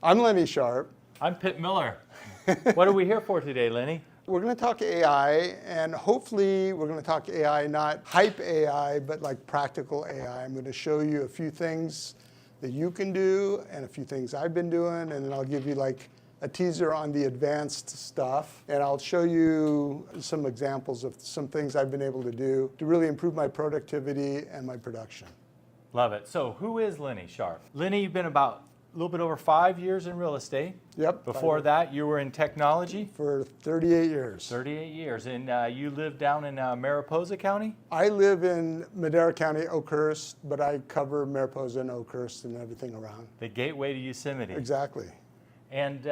I'm Lenny Sharp. I'm Pitt Miller. What are we here for today, Lenny? We're going to talk AI, and hopefully we're going to talk AI, not hype AI, but like practical AI. I'm going to show you a few things that you can do and a few things I've been doing, and then I'll give you like a teaser on the advanced stuff, and I'll show you some examples of some things I've been able to do to really improve my productivity and my production. Love it. So who is Lenny Sharp? Lenny, you've been about a little bit over 5 years in real estate. Yep. Before that, you were in technology? For 38 years. 38 years. And you live down in Mariposa County? I live in Madera County, Oakhurst, but I cover Mariposa and Oakhurst and everything around. The gateway to Yosemite. Exactly. And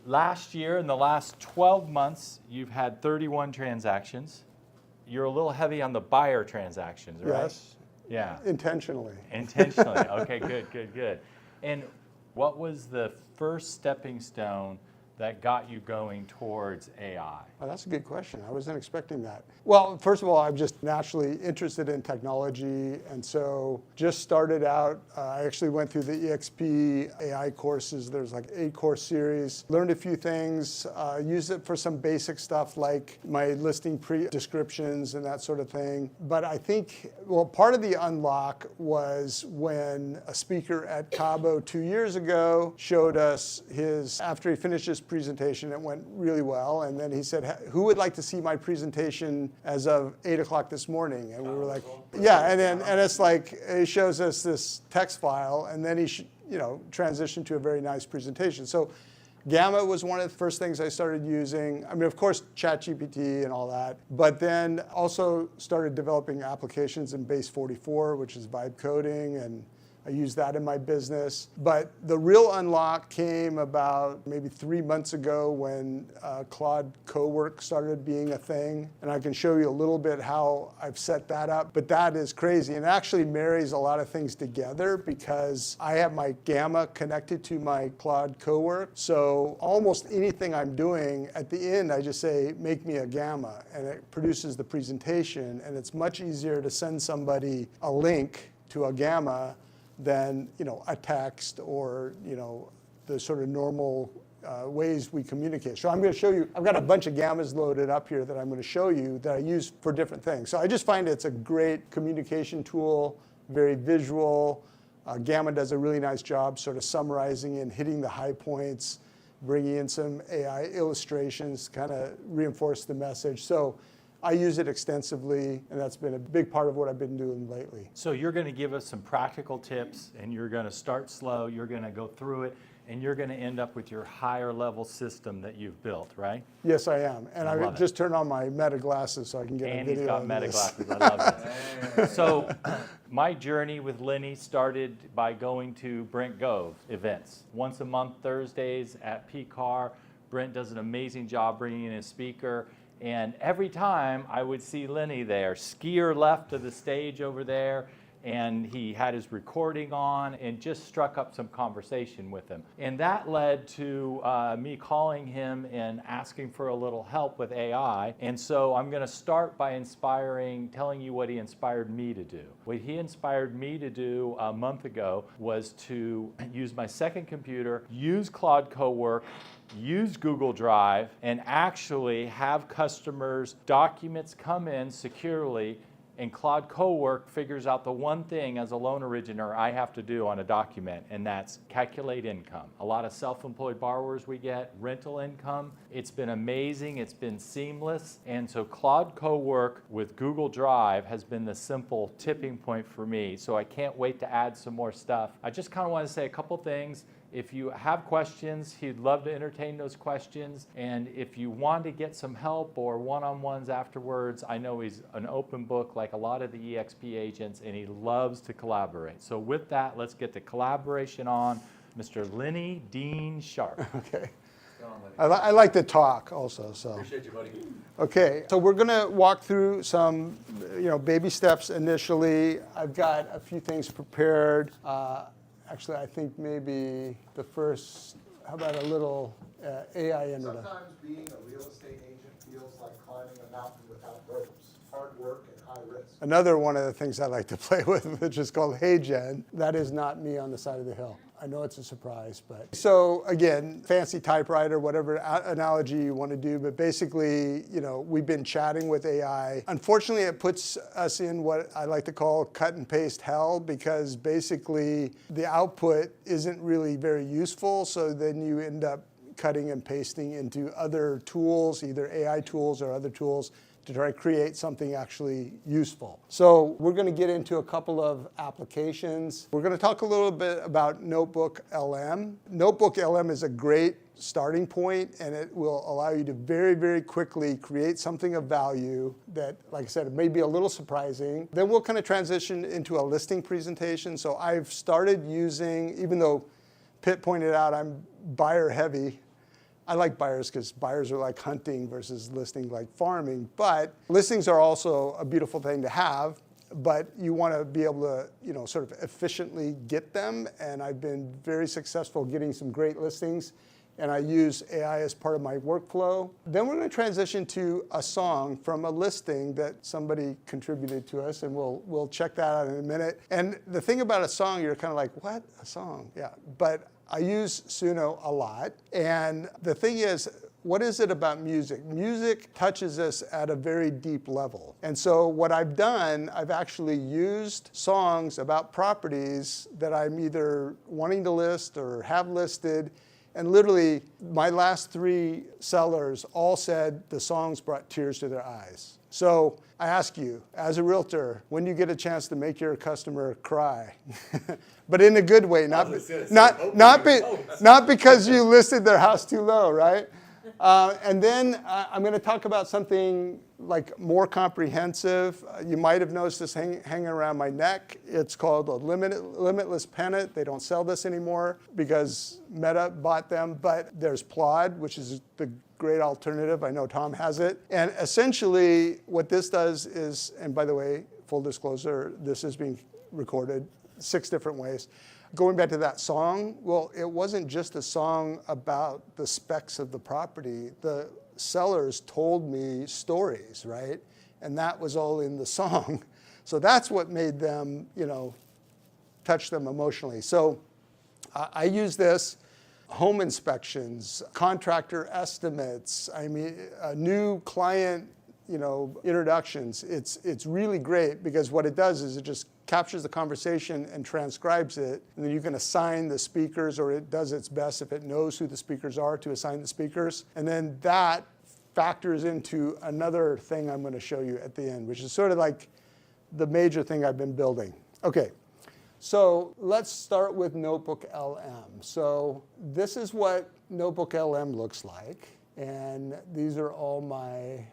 last year, in the last 12 months, you've had 31 transactions. You're a little heavy on the buyer transactions, right? Yes. Yeah. Intentionally. Intentionally. Okay, good. And what was the first stepping stone that got you going towards AI? Oh, that's a good question. I wasn't expecting that. Well, first of all, I'm just naturally interested in technology, and so just started out. I actually went through the EXP AI courses. There's like 8-course series. Learned a few things. Used it for some basic stuff like my listing descriptions and that sort of thing. But I think, well, part of the unlock was when a speaker at Cabo 2 years ago showed us after he finished his presentation, it went really well, and then he said, who would like to see my presentation as of 8 o'clock this morning? And we were like, yeah, and it's like, he shows us this text file, and then he transitioned to a very nice presentation. So Gamma was one of the first things I started using. I mean, of course, ChatGPT and all that, but then also started developing applications in Base 44, which is vibe coding, and I use that in my business. But the real unlock came about maybe 3 months ago when Claude Cowork started being a thing. And I can show you a little bit how I've set that up. But that is crazy. And it actually marries a lot of things together because I have my Gamma connected to my Claude Cowork. So almost anything I'm doing, at the end, I just say, make me a Gamma. And it produces the presentation. And it's much easier to send somebody a link to a Gamma than a text or the sort of normal ways we communicate. So I'm going to show you, I've got a bunch of Gammas loaded up here that I'm going to show you that I use for different things. So I just find it's a great communication tool, very visual. Gamma does a really nice job sort of summarizing and hitting the high points, bringing in some AI illustrations, kind of reinforce the message. So I use it extensively, and that's been a big part of what I've been doing lately. So you're going to give us some practical tips, and you're going to start slow, you're going to go through it, and you're going to end up with your higher level system that you've built, right? Yes, I am. And I just turned on my Meta glasses so I can get a video. And he's got Meta glasses. I love it. So my journey with Lenny started by going to Brent Gove events. Once a month, Thursdays at PCAR. Brent does an amazing job bringing in a speaker. And every time I would see Lenny there, skier left to the stage over there, and he had his recording on and just struck up some conversation with him. And that led to me calling him and asking for a little help with AI. And so I'm going to start by telling you what he inspired me to do. What he inspired me to do a month ago was to use my second computer, use Claude Cowork, use Google Drive, and actually have customers' documents come in securely, and Claude Cowork figures out the one thing as a loan originator I have to do on a document, and that's calculate income. A lot of self-employed borrowers we get, rental income. It's been amazing, it's been seamless, and so Claude Cowork with Google Drive has been the simple tipping point for me, so I can't wait to add some more stuff. I just kind of want to say a couple things. If you have questions, he'd love to entertain those questions. And if you want to get some help or one-on-ones afterwards, I know he's an open book like a lot of the EXP agents, and he loves to collaborate. So with that, let's get the collaboration on. Mr. Lenny Dean Sharp. Okay. I like to talk also. So. Appreciate you, buddy. Okay, so we're going to walk through some baby steps initially. I've got a few things prepared. Actually, I think maybe the first, how about a little AI introduction? Sometimes being a real estate agent feels like climbing a mountain without ropes. hard work and high risk. Another one of the things I like to play with, which is called Hey Gen. That is not me on the side of the hill. I know it's a surprise, but. So again, fancy typewriter, whatever analogy you want to do, but basically, we've been chatting with AI. Unfortunately, it puts us in what I like to call cut and paste hell, because basically the output isn't really very useful, so then you end up cutting and pasting into other tools, either AI tools or other tools, to try to create something actually useful. So we're going to get into a couple of applications. We're going to talk a little bit about NotebookLM. NotebookLM is a great starting point, and it will allow you to very, very quickly create something of value that, like I said, it may be a little surprising. Then we'll kind of transition into a listing presentation. So I've started using, even though Pitt pointed out I'm buyer heavy, I like buyers because buyers are like hunting versus listing like farming. But listings are also a beautiful thing to have, but you want to be able to, sort of efficiently get them. And I've been very successful getting some great listings, and I use AI as part of my workflow. Then we're going to transition to a song from a listing that somebody contributed to us, and we'll check that out in a minute. And the thing about a song, you're kind of like, what? A song? Yeah. But I use Suno a lot, and the thing is, what is it about music? Music touches us at a very deep level. And so what I've done, I've actually used songs about properties that I'm either wanting to list or have listed, and literally my last 3 sellers all said the songs brought tears to their eyes. So I ask you, as a realtor, when do you get a chance to make your customer cry? But in a good way, not because you listed their house too low, right? And then I'm going to talk about something like more comprehensive. You might have noticed this hanging around my neck. It's called a limitless pennant. They don't sell this anymore because Meta bought them, but there's Claude, which is the great alternative. I know Tom has it. And essentially what this does is, and by the way, full disclosure, this is being recorded 6 different ways. Going back to that song, well, it wasn't just a song about the specs of the property. The sellers told me stories, right? And that was all in the song. So that's what made them, touch them emotionally. So I use this. Home inspections, contractor estimates, new client, introductions. It's really great because what it does is it just captures the conversation and transcribes it, and then you can assign the speakers, or it does its best if it knows who the speakers are to assign the speakers. And then that factors into another thing I'm going to show you at the end, which is sort of like the major thing I've been building. Okay, so let's start with NotebookLM. So this is what NotebookLM looks like, and these are all my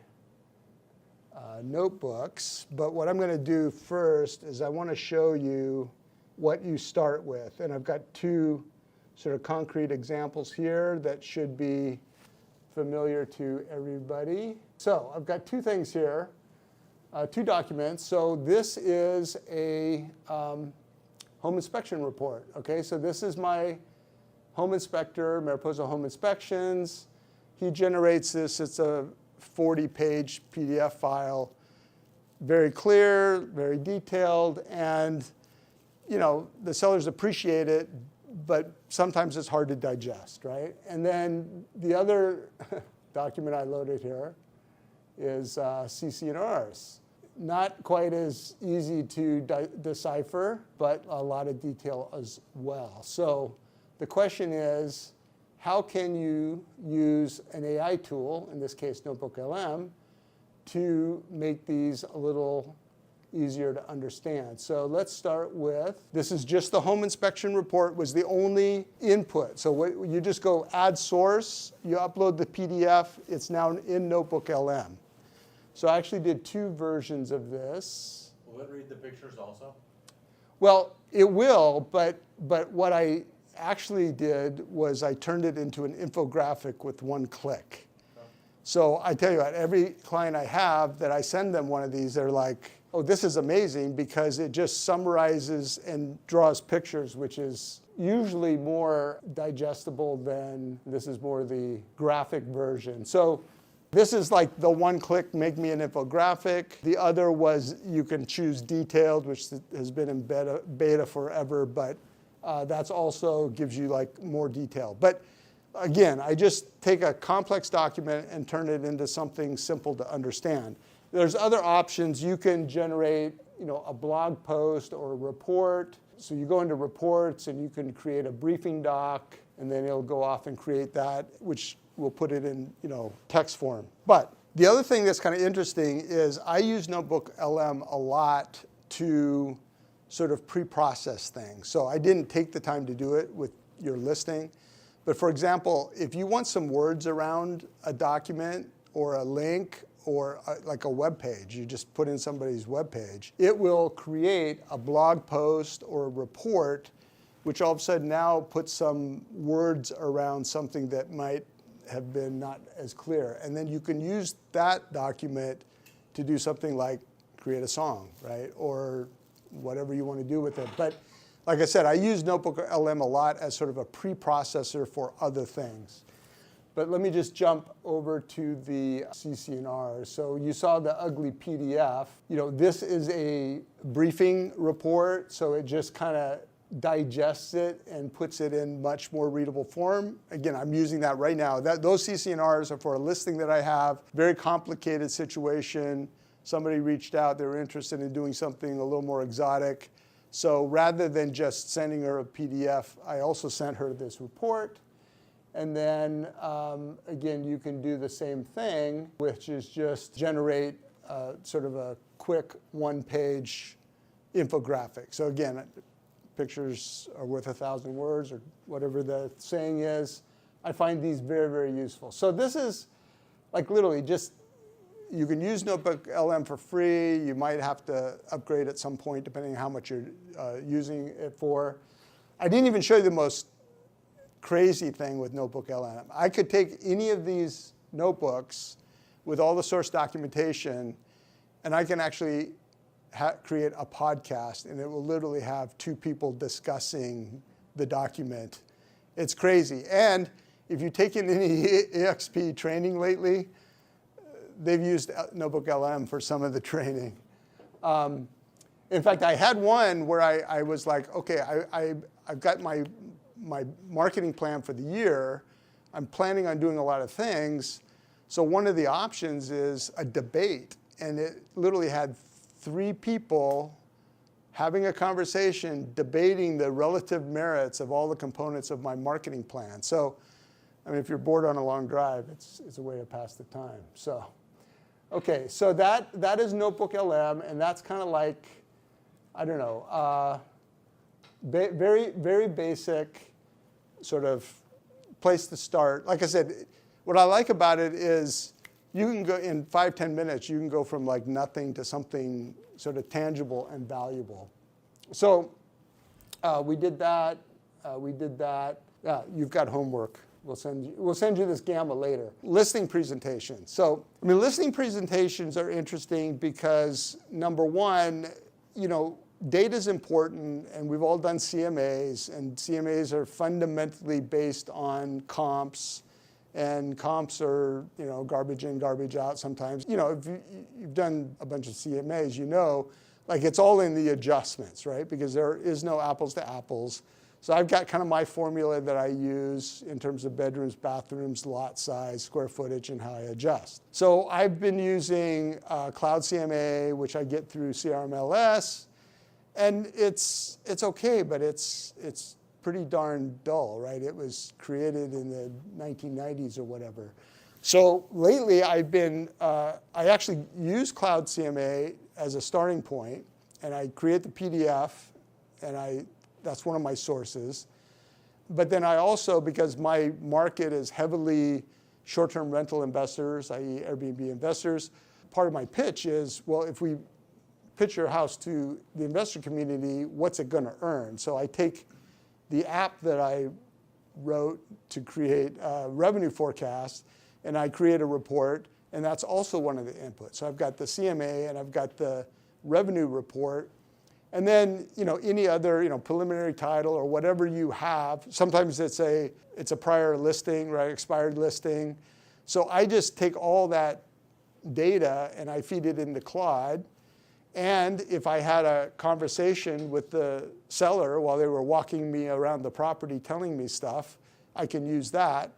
notebooks. But what I'm going to do first is I want to show you what you start with. And I've got 2 sort of concrete examples here that should be familiar to everybody. So I've got 2 things here, 2 documents. So this is a home inspection report. Okay, so this is my home inspector, Mariposa Home Inspections. He generates this. It's a 40-page PDF file, very clear, very detailed, and the sellers appreciate it, but sometimes it's hard to digest, right? And then the other document I loaded here is CC&Rs. Not quite as easy to decipher, but a lot of detail as well. So the question is, how can you use an AI tool, in this case NotebookLM, to make these a little easier to understand? So let's start with, this is just the home inspection report, was the only input. So you just go add source, you upload the PDF, it's now in NotebookLM. So I actually did 2 versions of this. Will it read the pictures also? Well, it will, but what I actually did was I turned it into an infographic with 1 click. Okay. So I tell you what, every client I have that I send them one of these, they're like, oh, this is amazing because it just summarizes and draws pictures, which is usually more digestible than this is more the graphic version. So This is like the one-click, make me an infographic. The other was you can choose detailed, which has been in beta forever, but that's also gives you like more detail. But again, I just take a complex document and turn it into something simple to understand. There's other options. You can generate, a blog post or a report. So you go into reports and you can create a briefing doc, and then it'll go off and create that, which will put it in, text form. But the other thing that's kind of interesting is I use NotebookLM a lot to sort of pre-process things. So I didn't take the time to do it with your listing. But for example, if you want some words around a document or a link or like a web page, you just put in somebody's web page, it will create a blog post or a report, which all of a sudden now puts some words around something that might have been not as clear. And then you can use that document to do something like create a song, right? Or whatever you want to do with it. But like I said, I use NotebookLM a lot as sort of a preprocessor for other things. But let me just jump over to the CC&R. So you saw the ugly PDF. This is a briefing report, so it just kind of digests it and puts it in much more readable form. Again, I'm using that right now. Those CC&Rs are for a listing that I have, very complicated situation. Somebody reached out, they were interested in doing something a little more exotic. So rather than just sending her a PDF, I also sent her this report. And then, again, you can do the same thing, which is just generate sort of a quick one-page infographic. So again, pictures are worth 1,000 words, or whatever the saying is. I find these very, very useful. So this is like literally just, you can use NotebookLM for free. You might have to upgrade at some point, depending on how much you're using it for. I didn't even show you the most crazy thing with NotebookLM. I could take any of these notebooks with all the source documentation, and I can actually create a podcast, and it will literally have two people discussing the document. It's crazy. And if you've taken any EXP training lately, they've used NotebookLM for some of the training. In fact, I had one where I was like, okay, I've got my marketing plan for the year. I'm planning on doing a lot of things. So one of the options is a debate. And it literally had 3 people having a conversation, debating the relative merits of all the components of my marketing plan. So, I mean, if you're bored on a long drive, it's a way to pass the time. So, okay, so that is NotebookLM, and that's kind of like, I don't know, very, very basic sort of place to start. Like I said, what I like about it is you can go in 5-10 minutes, you can go from like nothing to something sort of tangible and valuable. So we did that. You've got homework. We'll send you this gamma later. Listing presentations. So, I mean, listing presentations are interesting because, number one, data is important, and we've all done CMAs, and CMAs are fundamentally based on comps, and comps are, garbage in, garbage out sometimes. If you've done a bunch of CMAs, like it's all in the adjustments, right? Because there is no apples to apples. So I've got kind of my formula that I use in terms of bedrooms, bathrooms, lot size, square footage, and how I adjust. So I've been using Cloud CMA, which I get through CRMLS, and it's okay, but it's pretty darn dull, right? It was created in the 1990s or whatever. So lately I actually use Cloud CMA as a starting point, and I create the PDF, and that's one of my sources. But then I also, because my market is heavily short-term rental investors, i.e. Airbnb investors, part of my pitch is, well, if we pitch your house to the investor community, what's it going to earn? So I take the app that I wrote to create a revenue forecast, and I create a report, and that's also one of the inputs. So I've got the CMA, and I've got the revenue report. And then, any other, preliminary title or whatever you have. Sometimes it's a prior listing, right, expired listing. So I just take all that data and I feed it into Claude. And if I had a conversation with the seller while they were walking me around the property telling me stuff, I can use that.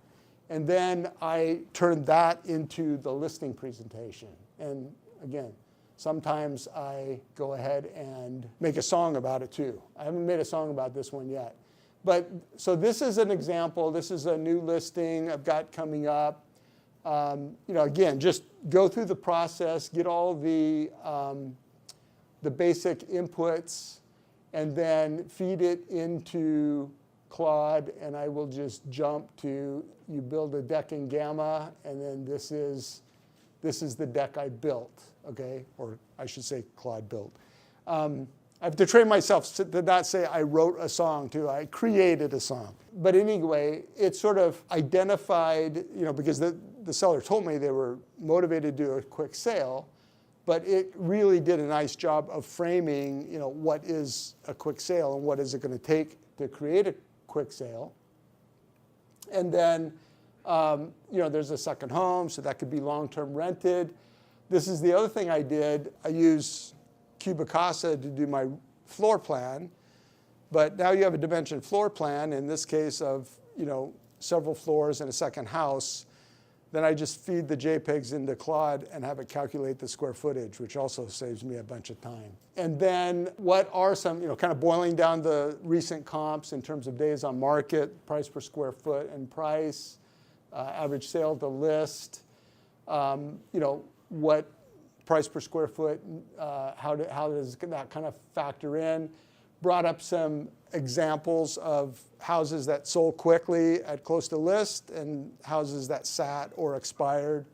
And then I turn that into the listing presentation. And again, sometimes I go ahead and make a song about it too. I haven't made a song about this one yet. But so this is an example. This is a new listing I've got coming up. Again, just go through the process, get all the basic inputs, and then feed it into Claude, and I will just jump to, you build a deck in Gamma, and then this is the deck I built, okay? Or I should say Claude built. I have to train myself to not say I wrote a song too, I created a song. But anyway, it sort of identified, because the seller told me they were motivated to do a quick sale, but it really did a nice job of framing, what is a quick sale and what is it going to take to create a quick sale. And then, there's a second home, so that could be long-term rented. This is the other thing I did. I use Cubicasa to do my floor plan, but now you have a dimension floor plan, in this case of, several floors and a second house. Then I just feed the JPEGs into Claude and have it calculate the square footage, which also saves me a bunch of time. And then what are some, kind of boiling down the recent comps in terms of days on market, price per square foot and price, average sale to list, what price per square foot, how does that kind of factor in? Brought up some examples of houses that sold quickly at close to list and houses that sat or expired.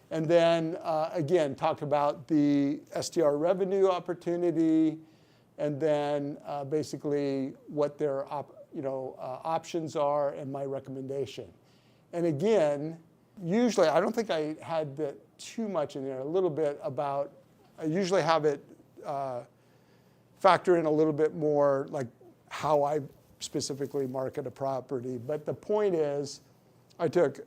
And then again, talked about the STR revenue opportunity, and then basically what their options are and my recommendation. And again, usually I don't think I had that too much in there, a little bit about, I usually have it factor in a little bit more like how I specifically market a property. But the point is, I took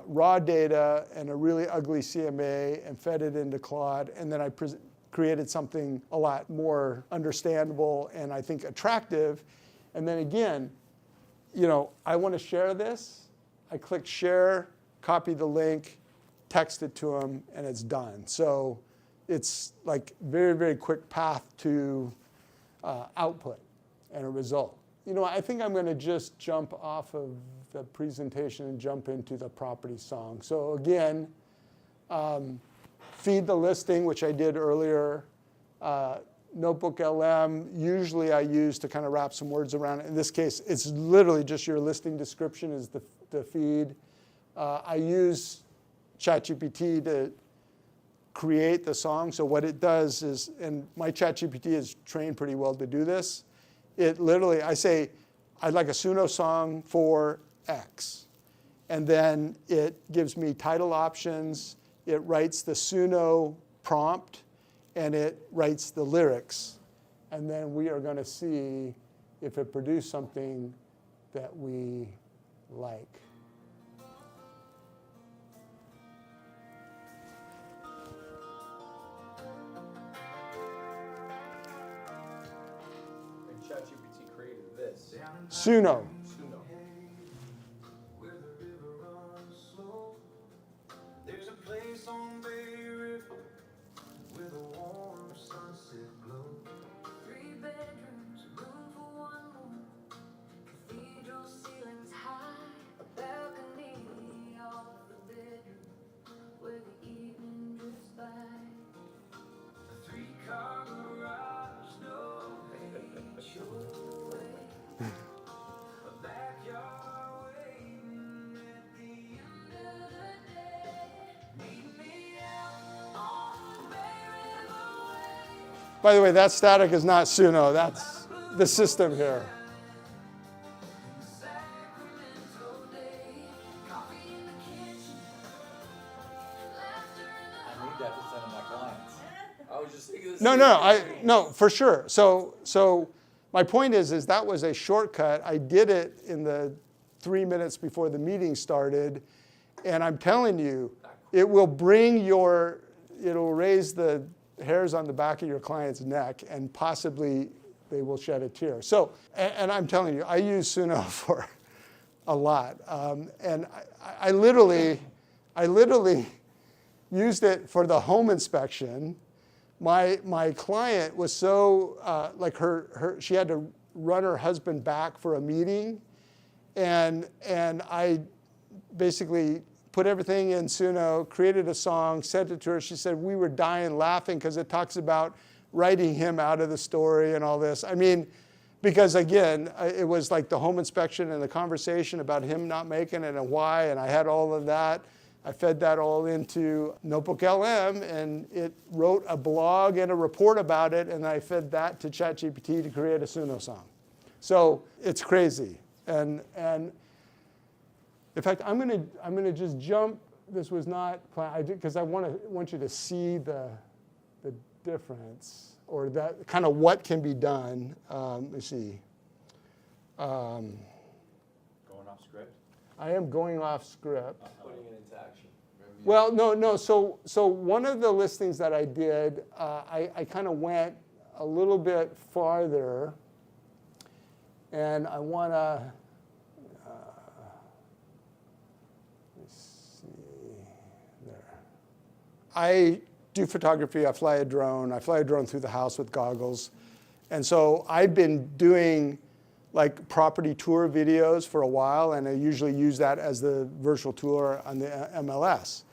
raw data and a really ugly CMA and fed it into Claude, and then I created something a lot more understandable and I think attractive. And then again, I want to share this. I click share, copy the link, text it to them, and it's done. So it's like very, very quick path to output and a result. I think I'm going to just jump off of the presentation and jump into the property song. So again, feed the listing, which I did earlier. NotebookLM, usually I use to kind of wrap some words around it. In this case, it's literally just your listing description is the feed. I use ChatGPT to create the song. So what it does is, and my ChatGPT is trained pretty well to do this. It literally, I say, I'd like a Suno song for X. And then it gives me title options. It writes the Suno prompt, and it writes the lyrics. And then we are going to see if it produced something that we like. ChatGPT created this. Suno. Suno. There's a place on Bay River with a warm sunset glow. 3 bedrooms, room for one more. Cathedral ceilings high, a balcony off the bedroom where the evening drifts by. A 3-car garage, no HOA. A backyard waiting at the end of the day. Meet me out on Bay River Way. By the way, that static is not Suno. That's the system here. Sacramento day. Coffee in the kitchen. Laughter in the I need that for some of my clients. I was just thinking this. No, for sure. So my point is that was a shortcut. I did it in the 3 minutes before the meeting started, And I'm telling you, it will it'll raise the hairs on the back of your client's neck, and possibly they will shed a tear. So, and I'm telling you, I use Suno for a lot. And I literally used it for the home inspection. My client was so, like she had to run her husband back for a meeting, and I basically put everything in Suno, created a song, sent it to her. She said we were dying laughing because it talks about writing him out of the story and all this. I mean, because again, it was like the home inspection and the conversation about him not making it and why, and I had all of that. I fed that all into NotebookLM, and it wrote a blog and a report about it, and I fed that to ChatGPT to create a Suno song. So it's crazy. And in fact, I'm gonna just jump. This was not planned, because I want you to see the difference, or that kind of what can be done. Let's see. Going off script? I am going off script. Putting it into action. Well, no. So one of the listings that I did, I kind of went a little bit farther, and I want to. Let's see there. I do photography. I fly a drone. I fly a drone through the house with goggles, and so I've been doing like property tour videos for a while, and I usually use that as the virtual tour on the MLS.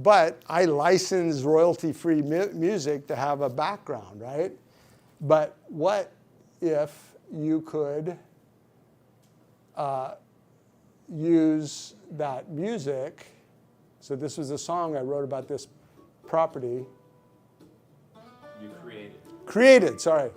But I license royalty-free music to have a background, right? But what if you could use that music? So this was a song I wrote about this property. You created. Created, sorry.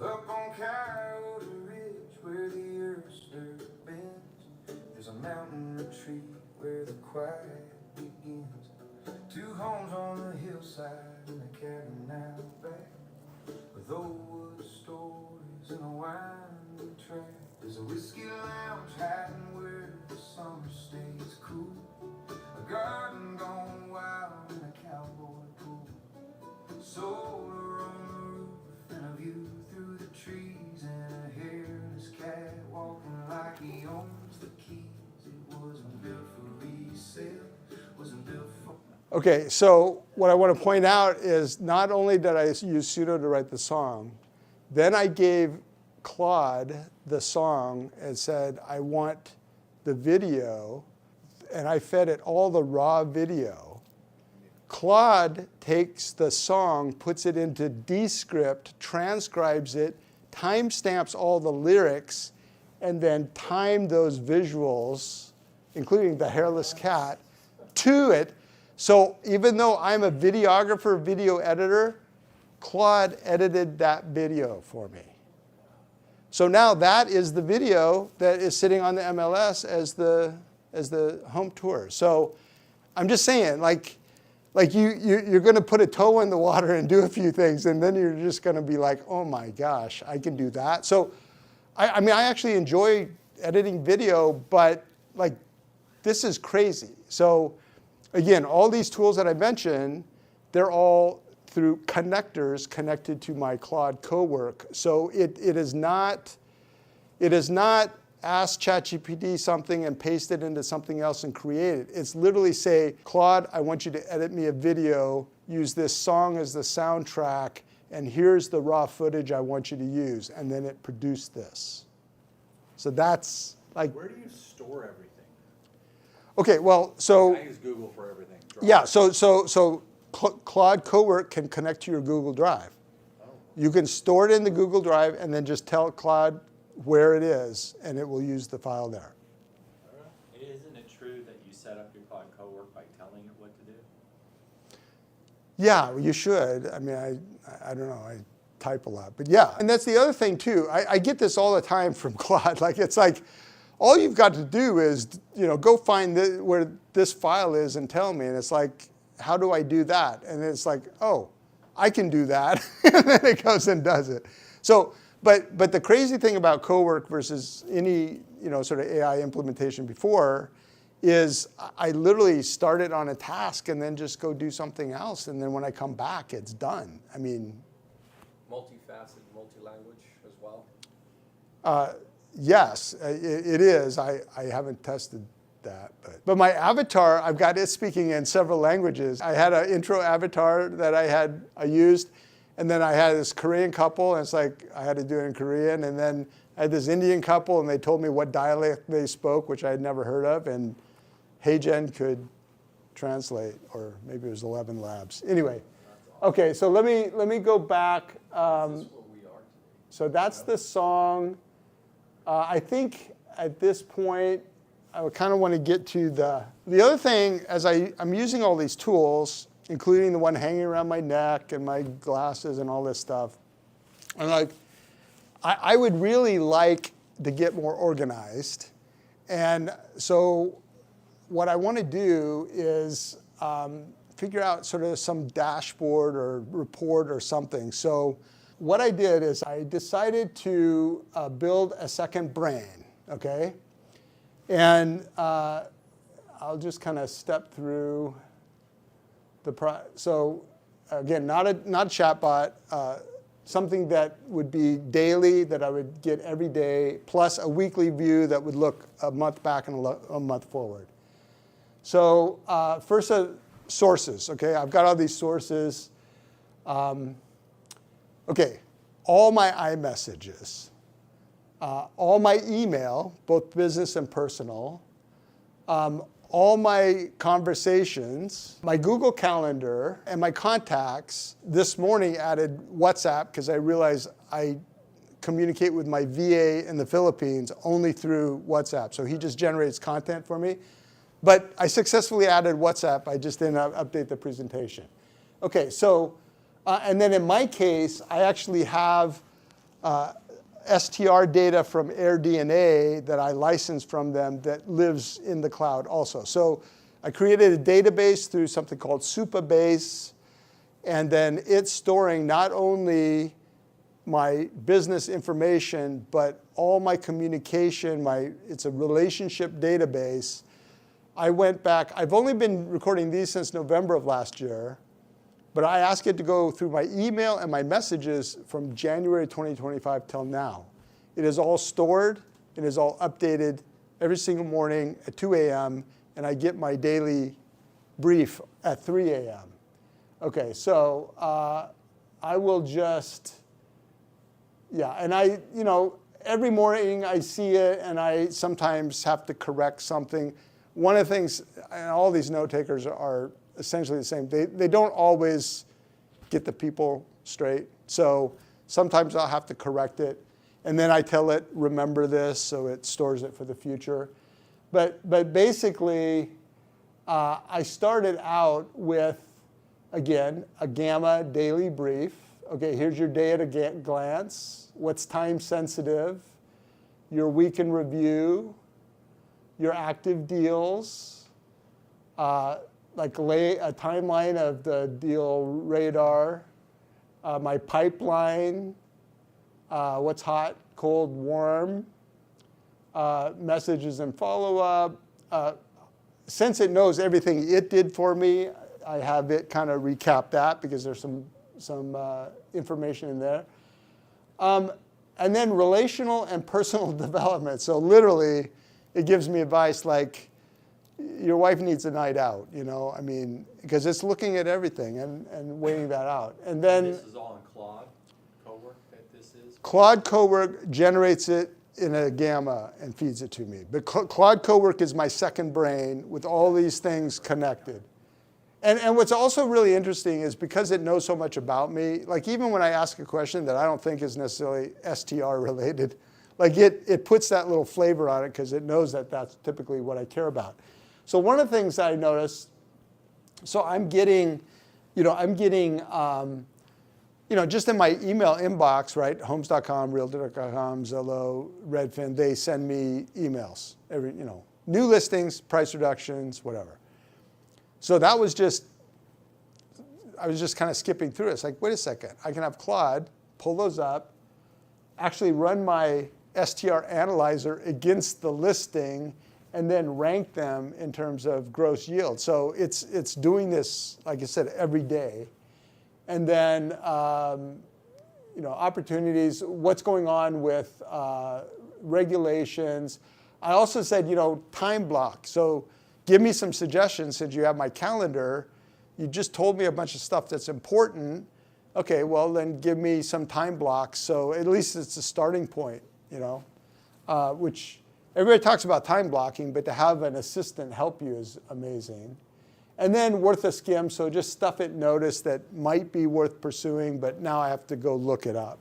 Up on Coyote Ridge where the earth's dirt bends, there's a mountain retreat where the quiet begins. 2 homes on the hillside and a cabin out back, with old wood stories and a winding track. There's a whiskey lounge hiding where the summer stays cool, a garden gone wild and a cowboy pool, solar on the roof and a view through the trees, and a hairless cat walking like he owns the keys. It wasn't built for resale, wasn't built for... Okay, so what I want to point out is not only did I use Suno to write the song, then I gave Claude the song and said, I want the video, and I fed it all the raw video. Claude takes the song, puts it into Descript, transcribes it, timestamps all the lyrics, and then timed those visuals, including the hairless cat, to it. So even though I'm a videographer, video editor, Claude edited that video for me. So now that is the video that is sitting on the MLS as the home tour. So I'm just saying, like you're going to put a toe in the water and do a few things, and then you're just going to be like, oh my gosh, I can do that. So I mean, I actually enjoy editing video, but like this is crazy. So again, all these tools that I mentioned, they're all through connectors connected to my Claude cowork. So it is not ask ChatGPT something and paste it into something else and create it. It's literally say, Claude, I want you to edit me a video, use this song as the soundtrack, and here's the raw footage I want you to use. And then it produced this. So that's like... Where do you store everything? Okay, well, so... I use Google for everything. Yeah, so Claude Cowork can connect to your Google Drive. Oh. You can store it in the Google Drive and then just tell Claude where it is, and it will use the file there. Isn't it true that you set up your Claude Cowork work by telling it what to do? Yeah, you should. I mean, I don't know. I type a lot, but yeah. And that's the other thing too. I get this all the time from Claude. Like it's like, all you've got to do is, go find where this file is and tell me. And it's like, how do I do that? And it's like, oh, I can do that. And then it goes and does it. So, but the crazy thing about CoWork versus any, sort of AI implementation before is I literally start it on a task and then just go do something else. And then when I come back, it's done. I mean, Multifaceted, multi-language as well? yes, it is. I haven't tested that. But my avatar, I've got it speaking in several languages. I had an intro avatar that I used. And then I had this Korean couple, and it's like I had to do it in Korean. And then I had this Indian couple, and they told me what dialect they spoke, which I had never heard of. And HeyGen could translate, or maybe it was 11 Labs. Anyway, okay, so let me go back. So that's the song. I think at this point, I would kind of want to get to the other thing, as I'm using all these tools, including the one hanging around my neck and my glasses and all this stuff. And like, I would really like to get more organized. And so what I want to do is figure out sort of some dashboard or report or something. So what I did is I decided to build a second brain, okay? And I'll just kind of step through so again, not a chatbot, something that would be daily, that I would get every day, plus a weekly view that would look a month back and a month forward. So first, sources. Okay, I've got all these sources. Okay, all my iMessages, all my email, both business and personal. All my conversations, my Google Calendar, and my contacts. This morning added WhatsApp because I realized I communicate with my VA in the Philippines only through WhatsApp. So he just generates content for me. But I successfully added WhatsApp. I just didn't update the presentation. Okay, so, and then in my case, I actually have STR data from AirDNA that I licensed from them that lives in the cloud also. So I created a database through something called Supabase, and then it's storing not only my business information, but all my communication, it's a relationship database. I went back, I've only been recording these since November of last year, but I asked it to go through my email and my messages from January 2025 till now. It is all stored. It is all updated every single morning at 2 a.m., and I get my daily brief at 3 a.m. Okay, so I will just, yeah, and every morning I see it, and I sometimes have to correct something. One of the things, and all these note takers are essentially the same. They don't always get the people straight. So sometimes I'll have to correct it. And then I tell it, remember this, so it stores it for the future. But basically, I started out with, again, a Gamma daily brief. Okay, here's your day at a glance. What's time sensitive? Your week in review. Your active deals. Like a timeline of the deal radar, my pipeline, what's hot, cold, warm, messages and follow-up. Since it knows everything it did for me, I have it kind of recap that because there's some information in there. And then relational and personal development. So literally, it gives me advice like, your wife needs a night out, I mean, because it's looking at everything and weighing that out. And then This is all in Claude CoWork that this is? Claude CoWork generates it in a Gamma and feeds it to me. But Claude CoWork is my second brain with all these things connected. And what's also really interesting is because it knows so much about me, like even when I ask a question that I don't think is necessarily STR related, like it puts that little flavor on it because it knows that that's typically what I care about. So one of the things I noticed, so I'm getting, just in my email inbox, right? Homes.com, Realtor.com, Zillow, Redfin, they send me emails every, new listings, price reductions, whatever. So I was just kind of skipping through it. It's like, wait a second, I can have Claude pull those up, actually run my STR analyzer against the listing, and then rank them in terms of gross yield. So it's doing this, like I said, every day. And then, opportunities, what's going on with regulations. I also said, time block. So give me some suggestions since you have my calendar. You just told me a bunch of stuff that's important. Okay, well, then give me some time blocks. So at least it's a starting point, which everybody talks about time blocking, but to have an assistant help you is amazing. And then worth a skim, so just stuff it noticed that might be worth pursuing, but now I have to go look it up.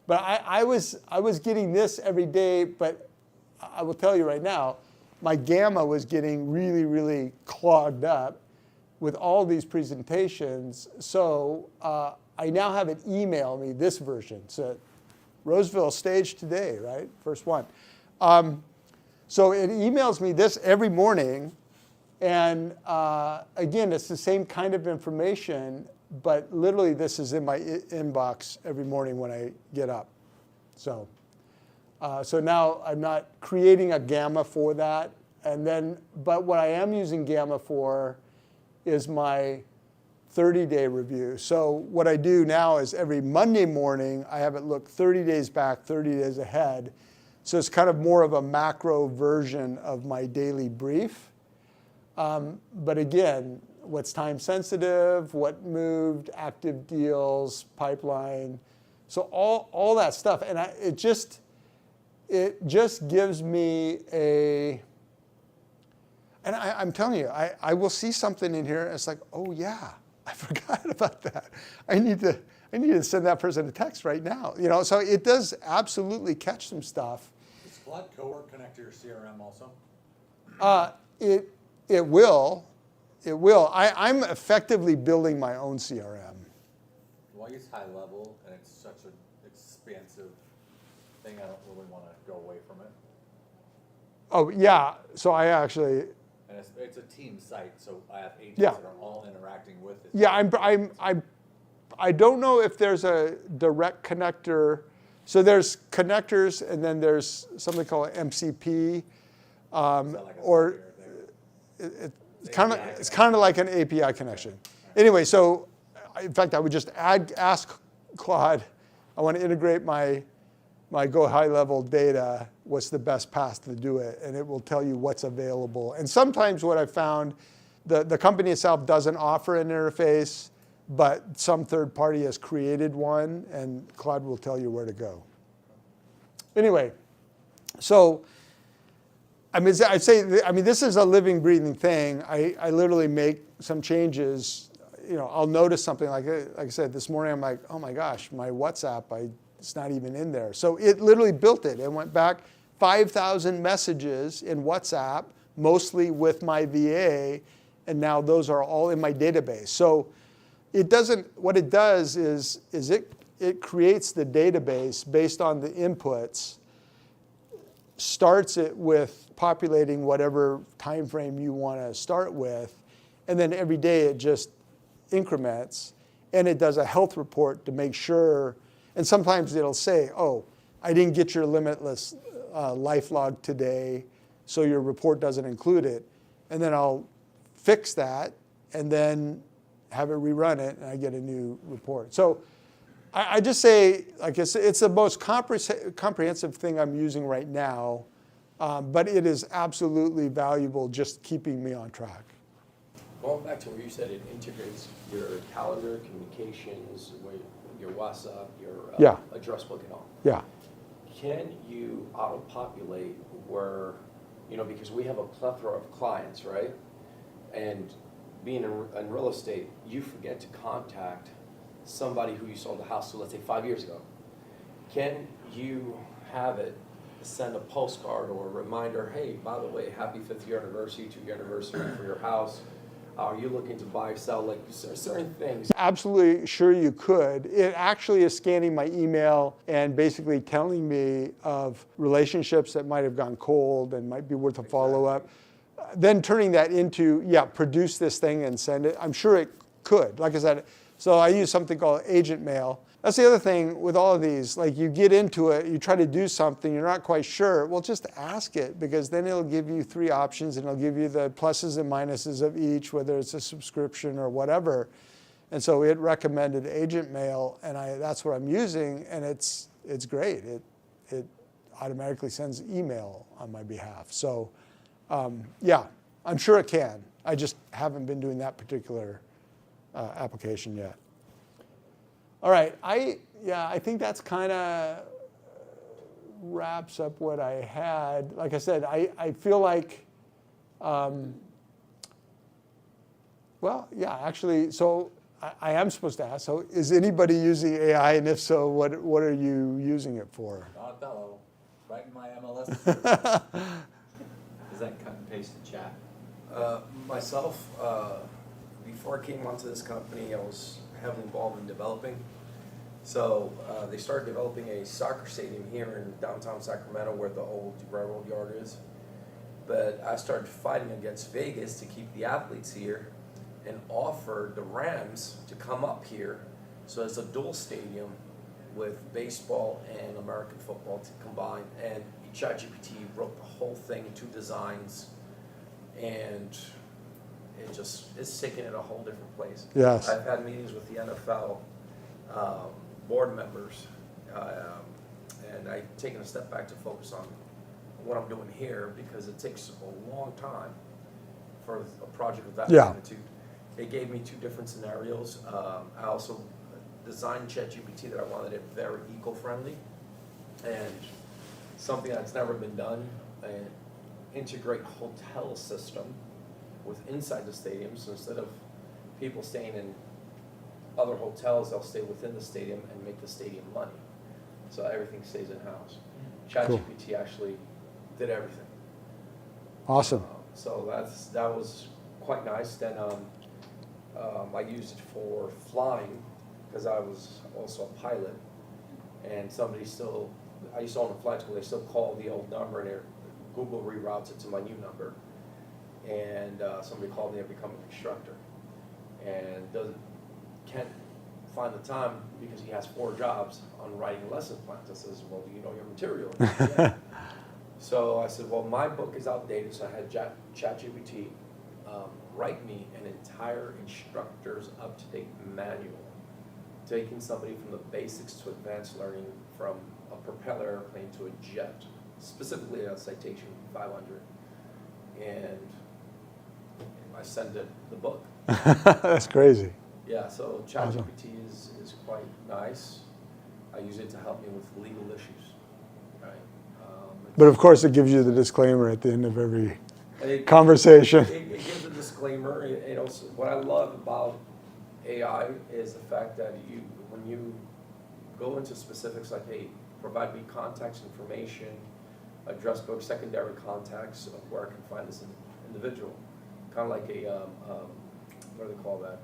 But I was getting this every day, but I will tell you right now, my gamma was getting really, really clogged up with all these presentations. So I now have it email me this version. So Roseville stage today, right? First one. So it emails me this every morning. And again, it's the same kind of information, but literally this is in my inbox every morning when I get up. So now I'm not creating a gamma for that. But what I am using gamma for is my 30-day review. So what I do now is every Monday morning, I have it look 30 days back, 30 days ahead. So it's kind of more of a macro version of my daily brief. But again, what's time sensitive, what moved, active deals, pipeline. So all that stuff. And it just gives me and I'm telling you, I will see something in here and it's like, oh yeah, I forgot about that. I need to send that person a text right now. So it does absolutely catch some stuff. Does Claude Cowork connect to your CRM also? It will. I'm effectively building my own CRM. Well, I use high level, and it's such an expansive thing. I don't really want to go away from it. Oh yeah. So I actually. And it's a team site, so I have agents Yeah. that are all interacting with it. Yeah, I don't know if there's a direct connector. So there's connectors, and then there's something called MCP, Is that like a or software thing? it's kind of like an API connection. Anyway, so in fact, I would just ask Claude, I want to integrate my Go high level data. What's the best path to do it? And it will tell you what's available. And sometimes what I've found, the company itself doesn't offer an interface, but some third party has created one, and Claude will tell you where to go. Anyway, so I'd say this is a living, breathing thing. I literally make some changes. I'll notice something like I said this morning. I'm like, oh my gosh, my WhatsApp, it's not even in there. So it literally built it. It went back 5,000 messages in WhatsApp, mostly with my VA, and now those are all in my database. So it doesn't. What it does is it creates the database based on the inputs. Starts it with populating whatever time frame you want to start with, and then every day it just increments, and it does a health report to make sure. And sometimes it'll say, oh, I didn't get your limitless life log today, so your report doesn't include it. And then I'll fix that and then have it rerun it, and I get a new report. So I just say, like it's the most comprehensive thing I'm using right now, but it is absolutely valuable just keeping me on track. Going back to where you said it integrates your calendar, communications, your WhatsApp, your address book and all. Yeah. Can you auto-populate where, because we have a plethora of clients, right? And being in real estate, you forget to contact somebody who you sold the house to, let's say 5 years ago. Can you have it send a postcard or a reminder, hey, by the way, happy 5th year anniversary, 2-year anniversary for your house. Are you looking to buy, sell, like certain things? Absolutely sure you could. It actually is scanning my email and basically telling me of relationships that might have gone cold and might be worth a follow-up. Then turning that into, yeah, produce this thing and send it. I'm sure it could. Like I said, so I use something called agent mail. That's the other thing with all of these. Like you get into it, you try to do something, you're not quite sure. Well, just ask it, because then it'll give you 3 options and it'll give you the pluses and minuses of each, whether it's a subscription or whatever. And so it recommended agent mail, and that's what I'm using, and it's great. It automatically sends email on my behalf. So yeah, I'm sure it can. I just haven't been doing that particular application yet. All right, I think that's kind of wraps up what I had. Like I said, I feel like, well, yeah, actually, so I am supposed to ask, so is anybody using AI, and if so, what are you using it for? Not at that level. Right in my MLS. Is that cut and paste in chat? Myself, before I came onto this company, I was heavily involved in developing. So they started developing a soccer stadium here in downtown Sacramento where the old railroad yard is. But I started fighting against Vegas to keep the athletes here and offered the Rams to come up here. So it's a dual stadium with baseball and American football to combine. And ChatGPT wrote the whole thing, 2 designs, and it's taken it a whole different place. Yes. I've had meetings with the NFL board members, and I've taken a step back to focus on what I'm doing here, because it takes a long time for a project of that magnitude. It gave me 2 different scenarios. I also designed ChatGPT that I wanted it very eco-friendly, and something that's never been done, and integrate hotel system with inside the stadium. So instead of people staying in other hotels, they'll stay within the stadium and make the stadium money. So everything stays in-house. ChatGPT actually did everything. Awesome. So that was quite nice. Then I used it for flying, because I was also a pilot, and I used to own a flight school, they still call the old number, and Google reroutes it to my new number. And somebody called me and become an instructor, and can't find the time because he has 4 jobs on writing lesson plans. I says, well, do you know your material? Yeah. So I said, well, my book is outdated, so I had ChatGPT write me an entire instructor's up-to-date manual, taking somebody from the basics to advanced learning, from a propeller airplane to a jet, specifically a Citation 500. And I send it the book. That's crazy. Yeah, so ChatGPT is quite nice. I use it to help me with legal issues, right? But of course, it gives you the disclaimer at the end of every It conversation. It gives a disclaimer. It also, what I love about AI is the fact that when you go into specifics like, hey, provide me contact information, address book, secondary contacts of where I can find this individual, kind of like a what do they call that?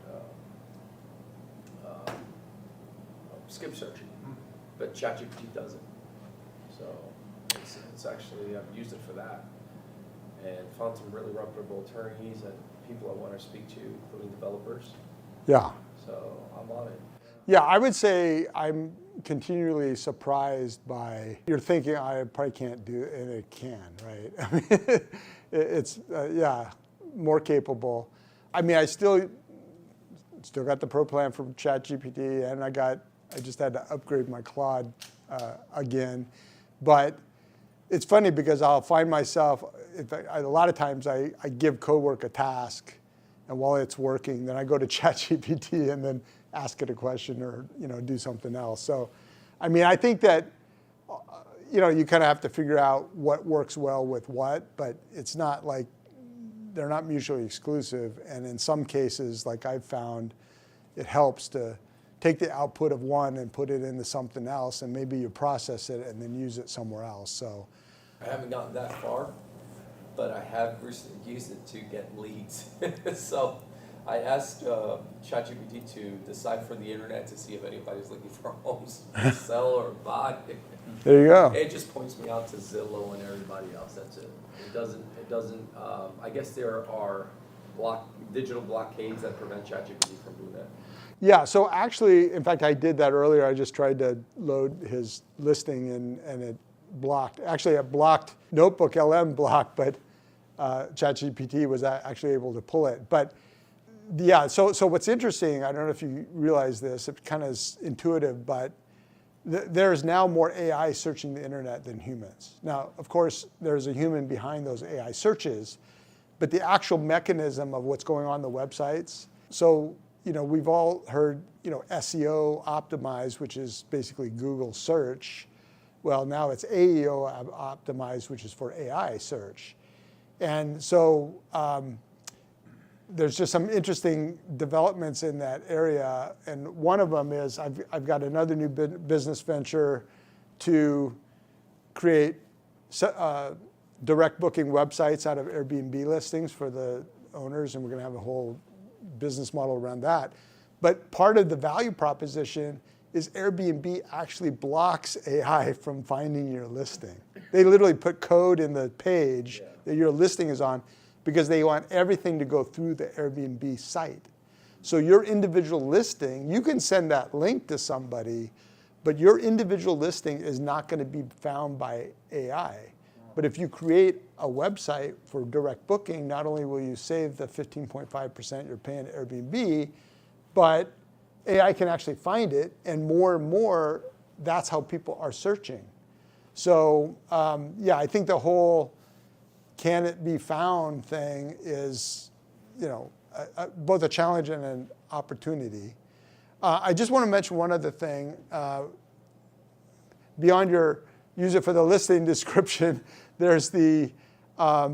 Skip searching, but ChatGPT does it. So it's actually, I've used it for that, and found some really reputable attorneys and people I want to speak to, including developers. Yeah. So I'm on it. Yeah, I would say I'm continually surprised by, you're thinking I probably can't do it, and it can, right? I mean, it's, yeah, more capable. I mean, I still got the Pro plan from ChatGPT, and I just had to upgrade my Claude again. But it's funny because I'll find myself, a lot of times I give cowork a task, and while it's working, then I go to ChatGPT and then ask it a question or do something else. So, I mean, I think that you kind of have to figure out what works well with what, but it's not like they're not mutually exclusive. And in some cases, like I've found, it helps to take the output of one and put it into something else, and maybe you process it and then use it somewhere else. So I haven't gotten that far, but I have recently used it to get leads. So I asked ChatGPT to decipher the internet to see if anybody's looking for homes to sell or buy. There you go. It just points me out to Zillow and everybody else. That's it. It doesn't. I guess there are digital blockades that prevent ChatGPT from doing that. Yeah, so actually, in fact, I did that earlier. I just tried to load his listing and it blocked. Actually, it blocked NotebookLM blocked, but ChatGPT was actually able to pull it. But yeah, so what's interesting, I don't know if you realize this, it kind of is intuitive, but there's now more AI searching the internet than humans. Now, of course, there's a human behind those AI searches, but the actual mechanism of what's going on in the websites. So, we've all heard, SEO optimized, which is basically Google search. Well, now it's AEO optimized, which is for AI search. And so there's just some interesting developments in that area. And one of them is I've got another new business venture to create direct booking websites out of Airbnb listings for the owners, and we're going to have a whole business model around that. But part of the value proposition is Airbnb actually blocks AI from finding your listing. They literally put code in the page that your listing is on because they want everything to go through the Airbnb site. So your individual listing, you can send that link to somebody, but your individual listing is not going to be found by AI. But if you create a website for direct booking, not only will you save the 15.5% you're paying to Airbnb, but AI can actually find it, and more, that's how people are searching. So I think the whole can it be found thing is, both a challenge and an opportunity. I just want to mention one other thing. Beyond your use it for the listing description, there's the, I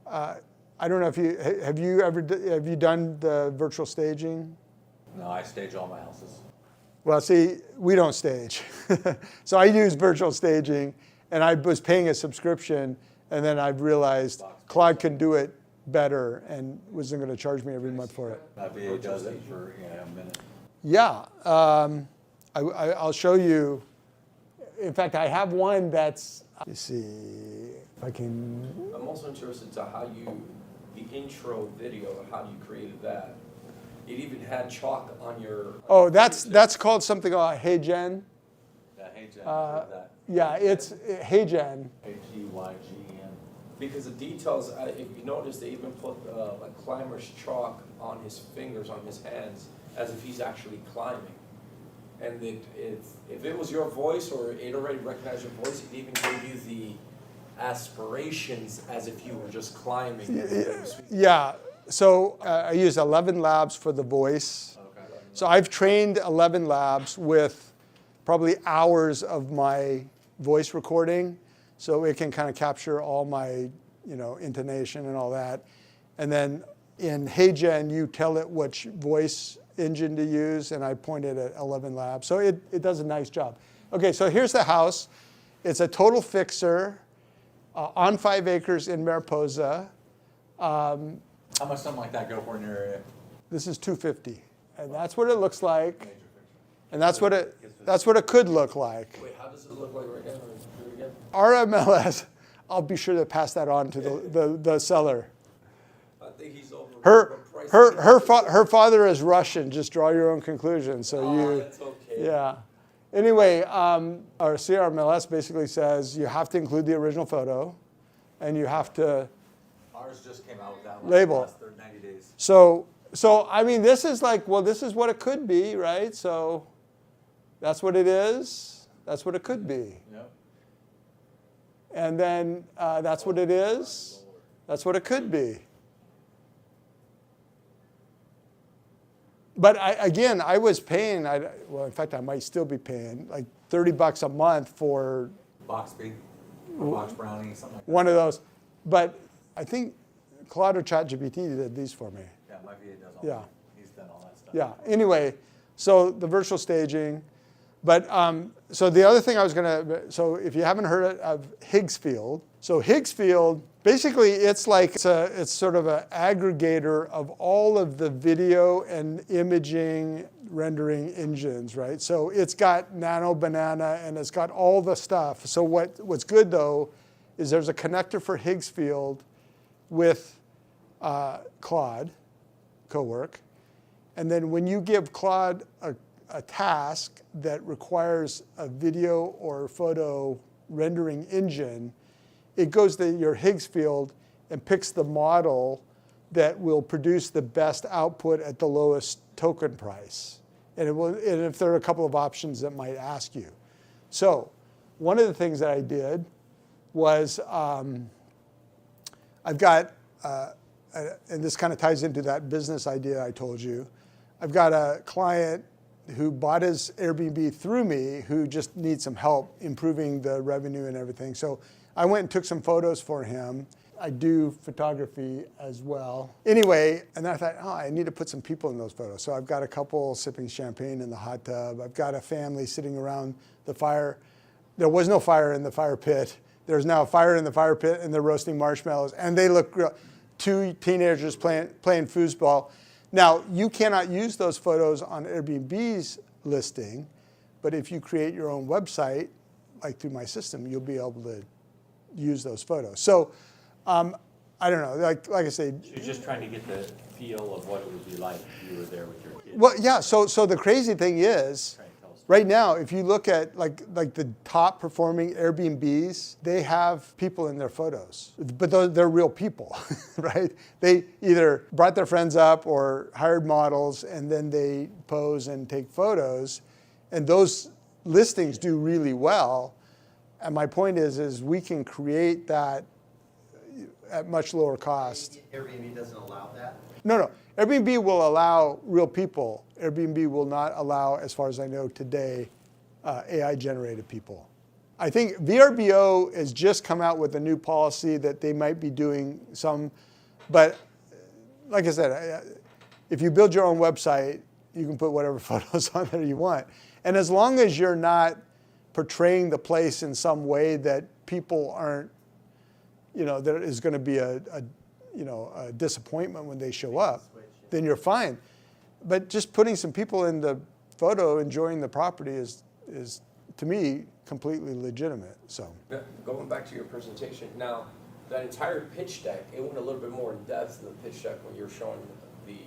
don't know if have you done the virtual staging? No, I stage all my houses. Well, see, we don't stage. So I use virtual staging, and I was paying a subscription, and then I realized Claude can do it better and wasn't going to charge me every month for it. My VA does it for a minute. Yeah, I'll show you. In fact, I have one that's, you see, if I can. I'm also interested to the intro video, how you created that. It even had chalk on your. Oh, that's called something called Hey Gen. Yeah, Hey Gen. That. Yeah, it's Hey Gen. HEYGEN. Because the details, if you notice, they even put like climber's chalk on his fingers, on his hands, as if he's actually climbing. And if it was your voice or it already recognized your voice, it even gave you the aspirations as if you were just climbing. Yeah, so I use 11 Labs for the voice. Okay. So I've trained 11 Labs with probably hours of my voice recording, so it can kind of capture all my intonation and all that. And then in HeyGen, you tell it which voice engine to use, and I pointed at 11 Labs. So it does a nice job. Okay, so here's the house. It's a total fixer on 5 acres in Mariposa. How much something like that go for in your area? This is $250, and that's what it looks like, Major fixture. and that's what it could look like. Wait, how does it look like right now? Do it again. RMLS, I'll be sure to pass that on to the seller. I think he's over. Her father is Russian. Just draw your own conclusion. So That's okay. yeah. Anyway, our CRMLS basically says you have to include the original photo, and you have to Ours just came out with that label. last 90 days. So I mean, this is like, well, this is what it could be, right? So that's what it is. That's what it could be. Yep. And then that's what it is. That's what it could be. But I was paying, well, in fact, I might still be paying like $30 a month for Box B, or Box Brownie, something like that. one of those. But I think Claude or ChatGPT did these for me. Yeah, my VA does all Yeah. that. He's done all that stuff. Yeah, anyway, so the virtual staging. But so the other thing I was so if you haven't heard of Higgsfield, so Higgsfield, basically it's sort of an aggregator of all of the video and imaging rendering engines, right? So it's got Nano Banana and it's got all the stuff. So what's good though is there's a connector for Higgsfield with Claude, Cowork. And then when you give Claude a task that requires a video or photo rendering engine, it goes to your Higgsfield and picks the model that will produce the best output at the lowest token price. And if there are a couple of options that might ask you. So one of the things that I did was I've got, and this kind of ties into that business idea I told you, I've got a client who bought his Airbnb through me who just needs some help improving the revenue and everything. So I went and took some photos for him. I do photography as well. Anyway, and then I thought, I need to put some people in those photos. So I've got a couple sipping champagne in the hot tub. I've got a family sitting around the fire. There was no fire in the fire pit. There's now a fire in the fire pit and they're roasting marshmallows. And they look real. 2 teenagers playing foosball. Now, you cannot use those photos on Airbnb's listing, but if you create your own website, like through my system, you'll be able to use those photos. So, I don't know, like I say. So you're just trying to get the feel of what it would be like if you were there with your kids. Well, yeah, so the crazy thing is, right now, if you look at like the top performing Airbnbs, they have people in their photos, but they're real people, right? They either brought their friends up or hired models and then they pose and take photos, and those listings do really well. And my point is we can create that at much lower cost. Airbnb doesn't allow that? No. Airbnb will allow real people. Airbnb will not allow, as far as I know today, AI-generated people. I think VRBO has just come out with a new policy that they might be doing some, but like I said, if you build your own website, you can put whatever photos on there you want. And as long as you're not portraying the place in some way that people aren't, there is going to be a disappointment when they show up, then you're fine. But just putting some people in the photo enjoying the property is to me, completely legitimate. So Going back to your presentation, now, that entire pitch deck, it went a little bit more in depth than the pitch deck when you're showing the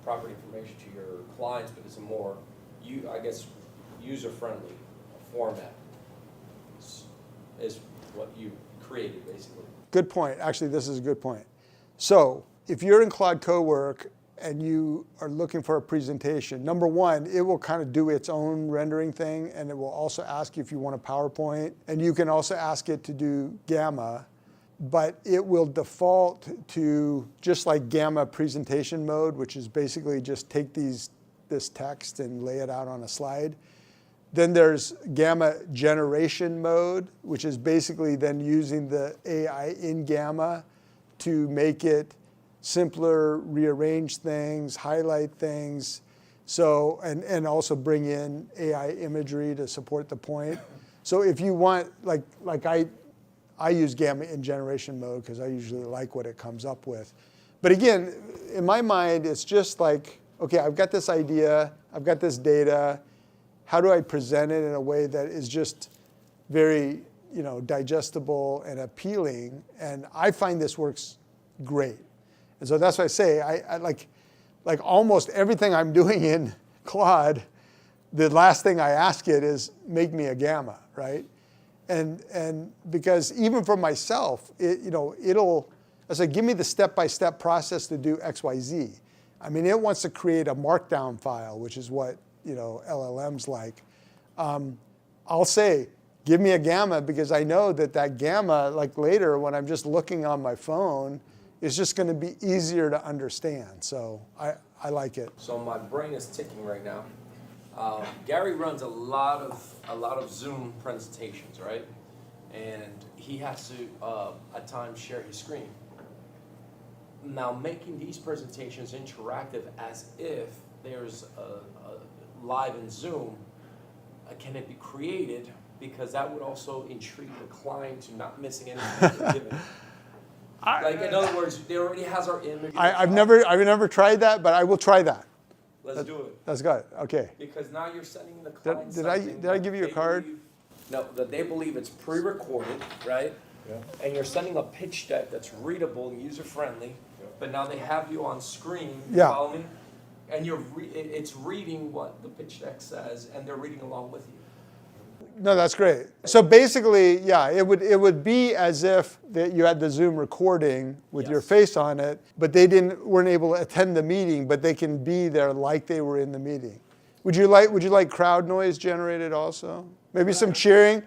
property information to your clients, but it's a more, I guess, user-friendly format is what you created, basically. Good point. Actually, this is a good point. So if you're in Claude Cowork and you are looking for a presentation, number one, it will kind of do its own rendering thing, and it will also ask you if you want a PowerPoint, and you can also ask it to do Gamma, but it will default to just like Gamma presentation mode, which is basically just take this text and lay it out on a slide. Then there's Gamma generation mode, which is basically then using the AI in Gamma to make it simpler, rearrange things, highlight things, so and also bring in AI imagery to support the point. So if you want, like I use Gamma in generation mode because I usually like what it comes up with. But again, in my mind, it's just like, okay, I've got this idea, I've got this data. How do I present it in a way that is just very, digestible and appealing? And I find this works great. And so that's why I say I like almost everything I'm doing in Claude, the last thing I ask it is make me a Gamma, right? And because even for myself, I say, give me the step-by-step process to do X, Y, Z. I mean, it wants to create a markdown file, which is what LLMs like. I'll say, give me a Gamma, because I know that Gamma, like later when I'm just looking on my phone, is just going to be easier to understand. So I like it. So my brain is ticking right now. Gary runs a lot of Zoom presentations, right? And he has to at times share his screen. Now, making these presentations interactive as if there's a live in Zoom, can it be created? Because that would also intrigue the client to not missing anything they're given. Like, in other words, they already has our image. I've never tried that, but I will try that. Let's do it. That's good. Okay. Because now you're sending the client Did I give you a card? No, that they believe it's pre-recorded, right? Yeah. And you're sending a pitch deck that's readable and user-friendly, but now they have you on screen, you Yeah. follow me? And it's reading what the pitch deck says, and they're reading along with you. No, that's great. So basically, yeah, it would be as if that you had the Zoom recording with your Yes. face on it, but they weren't able to attend the meeting, but they can be there like they were in the meeting. Would you like crowd noise generated also? Maybe some cheering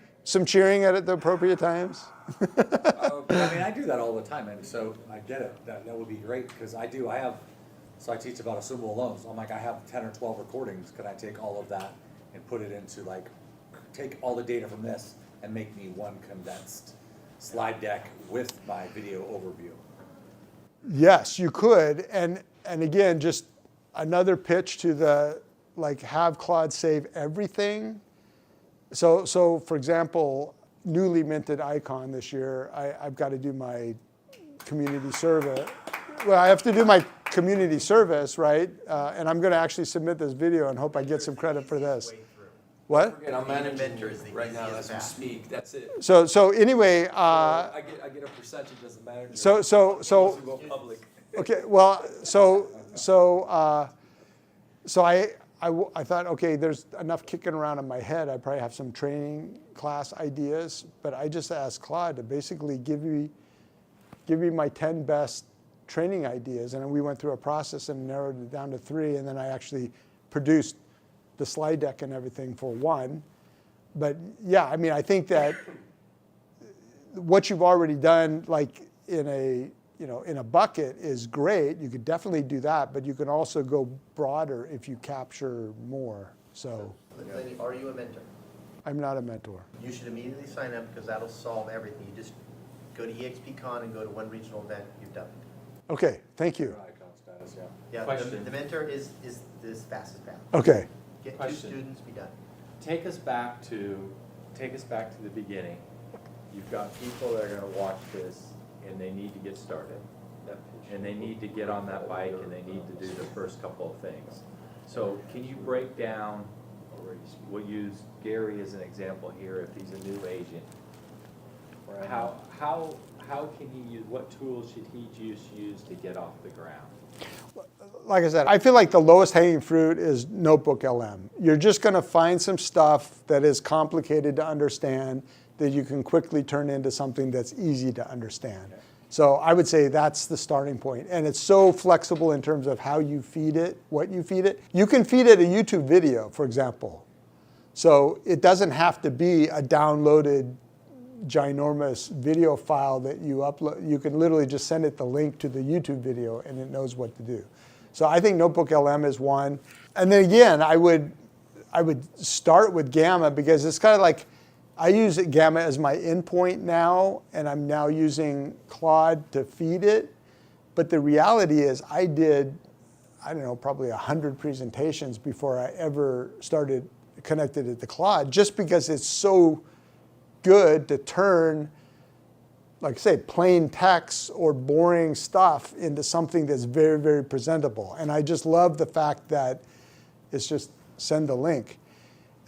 at the appropriate times? I mean, I do that all the time, and so I get it. That would be great, because I teach about Suno alone. So I'm like, I have 10 or 12 recordings. Could I take all of that and put it into take all the data from this and make me one condensed slide deck with my video overview? Yes, you could. And again, just another pitch to have Claude save everything. So for example, newly minted icon this year, I've got to do my community service. Well, I have to do my community service, right? And I'm going to actually submit this video and hope I get some credit for this. What? Forget, I'm managing Inventor is the right now easiest as we path. speak. That's it. So anyway, I get a percentage as a manager. So Once we go public. okay. Well, so I thought, okay, there's enough kicking around in my head. I probably have some training class ideas, but I just asked Claude to basically give me my 10 best training ideas, and then we went through a process and narrowed it down to 3, and then I actually produced the slide deck and everything for one. But yeah, I mean, I think that what you've already done, like in a bucket, is great. You could definitely do that, but you can also go broader if you capture more. So Lenny, are you a mentor? I'm not a mentor. You should immediately sign up because that'll solve everything. You just go to EXPCon and go to one regional event, you've done it. Okay, thank you. Your icon status, yeah. Yeah, Question. the mentor is the fastest path. Okay. Get 2 Question. students, be done. Take us back to the beginning. You've got people that are gonna watch this and they need to get started. And they need to get on that bike and they need to do the first couple of things. So can you break down, we'll use Gary as an example here, if he's a new agent. How can he use, what tools should he use to get off the ground? Like I said, I feel like the lowest hanging fruit is NotebookLM. You're just going to find some stuff that is complicated to understand that you can quickly turn into something that's easy to understand. So I would say that's the starting point. And it's so flexible in terms of how you feed it, what you feed it. You can feed it a YouTube video, for example. So it doesn't have to be a downloaded ginormous video file that you upload. You can literally just send it the link to the YouTube video and it knows what to do. So I think NotebookLM is one. And then again, I would start with Gamma because it's kind of like, I use Gamma as my endpoint now, and I'm now using Claude to feed it. But the reality is I did, I don't know, probably 100 presentations before I ever started connected it to Claude, just because it's so good to turn, like I say, plain text or boring stuff into something that's very, very presentable. And I just love the fact that it's just send a link.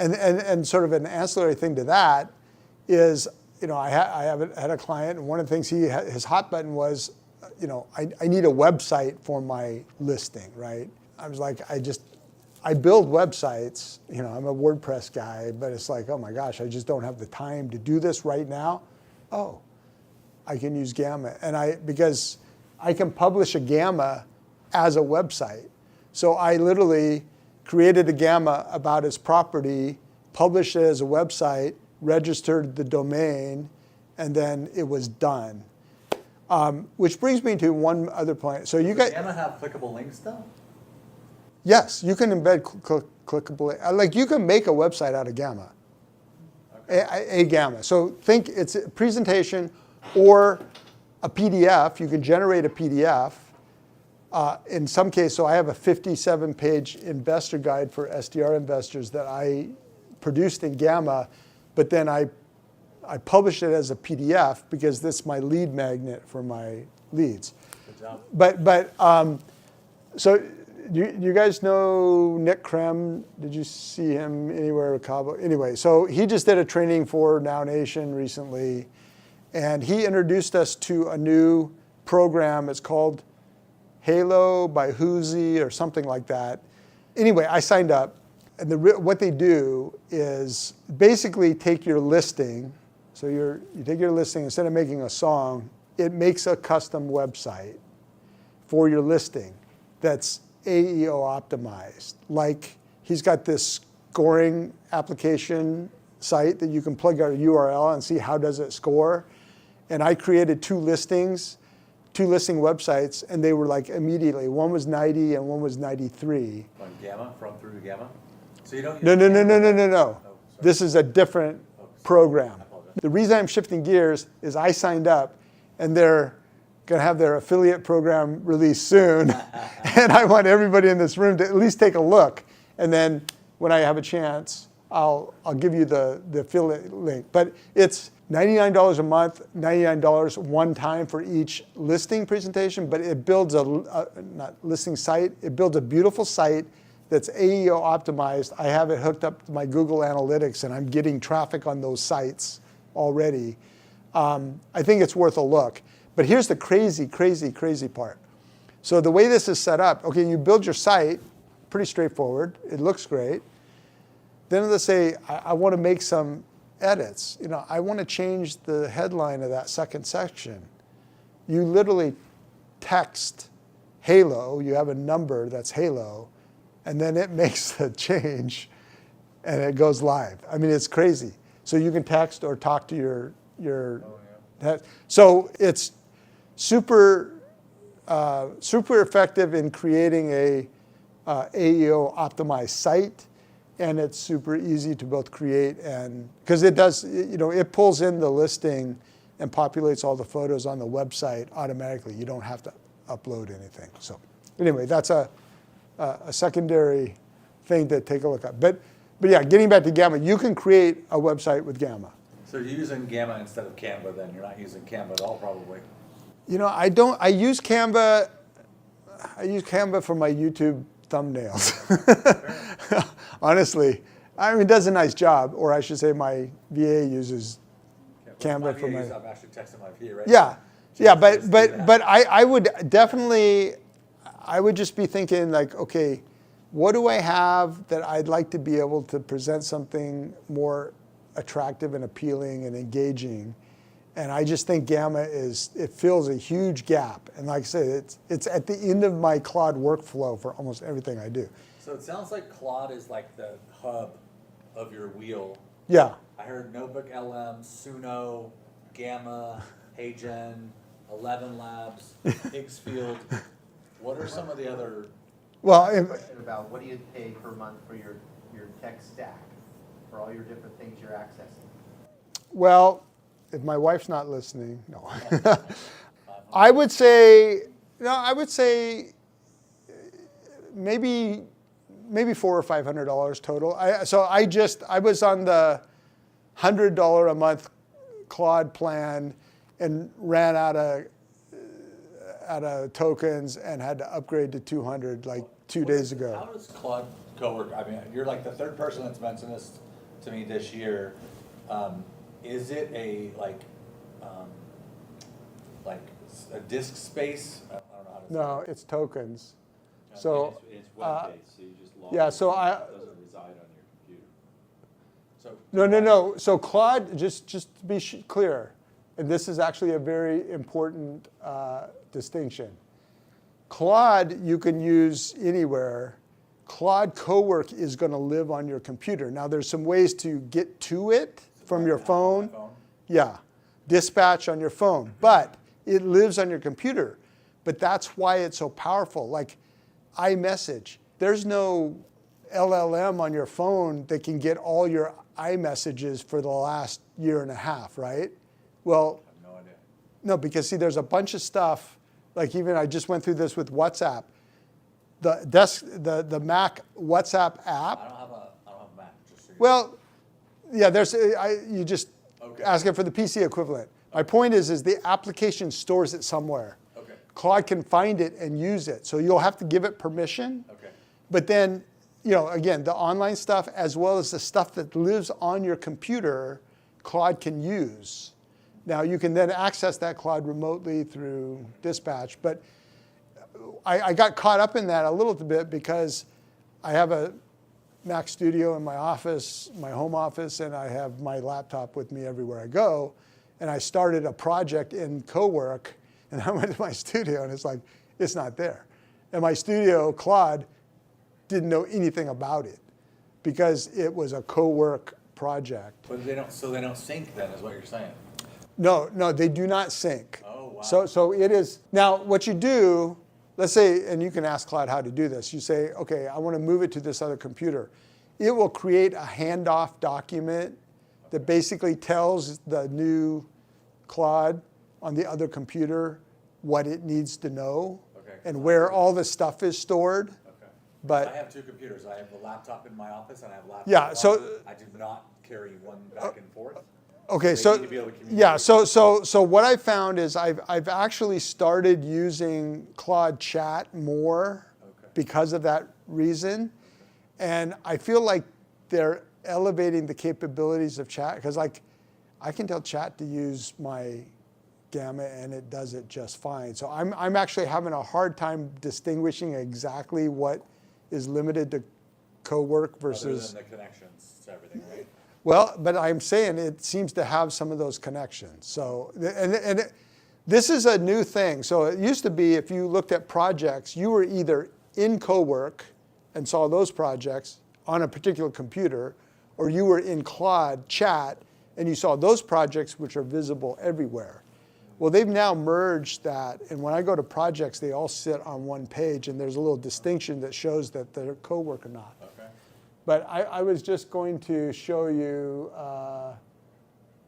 And sort of an ancillary thing to that is, I had a client, and one of the things his hot button was, I need a website for my listing, right? I was like, I build websites, I'm a WordPress guy, but it's like, oh my gosh, I just don't have the time to do this right now. Oh, I can use Gamma. Because I can publish a Gamma as a website. So I literally created a Gamma about its property, published it as a website, registered the domain, and then it was done. Which brings me to one other point. So you Does got Gamma have clickable links though? yes, you can embed clickable. Like you can make a website out of Gamma, a Gamma. So think it's a presentation or a PDF. You can generate a PDF. In some cases, so I have a 57-page investor guide for SDR investors that I produced in Gamma, but then I published it as a PDF because this is my lead magnet for my leads. Good job. But so you guys know Nick Krem? Did you see him anywhere at Cabo? Anyway, so he just did a training for Now Nation recently, and he introduced us to a new program. It's called Halo by Whoozy or something like that. Anyway, I signed up, and what they do is basically take your listing. So you take your listing, instead of making a song, it makes a custom website for your listing that's AEO optimized. Like he's got this scoring application site that you can plug our URL and see how does it score. And I created two listing websites, and they were like immediately. One was 90 and one was 93. On Gamma, through Gamma? So you don't use No. Gamma? Oh, This is a different program. The reason I'm shifting gears is I signed up, and they're going to have their affiliate program released soon. And I want everybody in this room to at least take a look. And then when I have a chance, I'll give you the affiliate link. But it's $99 a month, $99 one time for each listing presentation. But it builds not listing site, it builds a beautiful site that's AEO optimized. I have it hooked up to my Google Analytics, and I'm getting traffic on those sites already. I think it's worth a look. But here's the crazy part. So the way this is set up, okay, you build your site, pretty straightforward. It looks great. Then let's say I want to make some edits. I want to change the headline of that second section. You literally text Halo. You have a number that's Halo, and then it makes the change, and it goes live. I mean, it's crazy. So you can text or talk to your. So it's super effective in creating a AEO optimized site, and it's super easy to both create and because it does, it pulls in the listing and populates all the photos on the website automatically. You don't have to upload anything. So anyway, that's a secondary thing to take a look at. But yeah, getting back to Gamma, you can create a website with Gamma. So you're using Gamma instead of Canva then? You're not using Canva at all probably? I use Canva for my YouTube thumbnails. Honestly. I mean, it does a nice job, or I should say my VA uses Canva for my. I'm actually texting my VA right Yeah, now. but I would definitely, I would just be thinking like, okay, what do I have that I'd like to be able to present something more attractive and appealing and engaging? And I just think Gamma it fills a huge gap. And like I said, it's at the end of my Claude workflow for almost everything I do. So it sounds like Claude is like the hub of your wheel. Yeah. I heard NotebookLM, Suno, Gamma, HeyGen, 11 Labs, Higgsfield. What are some of the other? Well, Question about what do you pay per month for your tech stack, for all your different things you're accessing? well, if my wife's not listening, no. I would say maybe $400 or $500 total. I was on the $100 a month Claude plan and ran out of tokens and had to upgrade to 200 like 2 days ago. How does Claude co-work? I mean, you're like the third person that's mentioned this to me this year. Is it a a disk space? I don't know how to say No, it's tokens. So It's web-based, so you just log yeah, in. so It doesn't reside on your computer. So no. So Claude, just to be clear, and this is actually a very important distinction. Claude you can use anywhere. Claude Cowork is going to live on your computer. Now there's some ways to get to it from your phone. Yeah, dispatch on your phone, but it lives on your computer. But that's why it's so powerful. Like iMessage, there's no LLM on your phone that can get all your iMessages for the last year and a half, right? Well, I have no idea. no, because see, there's a bunch of stuff. Like even I just went through this with WhatsApp. The Mac WhatsApp app. I don't have a Mac. Just so you know. Well, Yeah, you just ask it for the PC equivalent. My point is the application stores it somewhere. Okay. Claude can find it and use it. So you'll have to give it permission. Okay. But then, again, the online stuff as well as the stuff that lives on your computer, Claude can use. Now you can then access that Claude remotely through Dispatch. But I got caught up in that a little bit because I have a Mac Studio in my office, my home office, and I have my laptop with me everywhere I go. And I started a project in CoWork, and I went to my studio, and it's not there. And my studio, Claude, didn't know anything about it because it was a CoWork project. But they don't sync then, is what you're saying? No, they do not sync. Oh, wow. So it is, now what you do, let's say, and you can ask Claude how to do this. You say, okay, I want to move it to this other computer. It will create a handoff document that basically tells the new Claude on the other computer what it needs to know and where all the stuff is stored. Okay. But I have two computers. I have the laptop in my office and I have a laptop. Yeah, at so- home. I do not carry one back and forth. okay, They so need to be able to communicate. yeah, so what I found is I've actually started using Claude Chat more because of that reason, and I feel like they're elevating the capabilities of Chat because I can tell Chat to use my Gamma and it does it just fine. So I'm actually having a hard time distinguishing exactly what is limited to CoWork versus. Other than the connections to everything, right? Well, but I'm saying it seems to have some of those connections. So, this is a new thing. So it used to be if you looked at projects, you were either in CoWork and saw those projects on a particular computer, or you were in Claude Chat and you saw those projects which are visible everywhere. Well, they've now merged that, and when I go to projects, they all sit on one page, and there's a little distinction that shows that they're CoWork or not. Okay. But I was just going to show you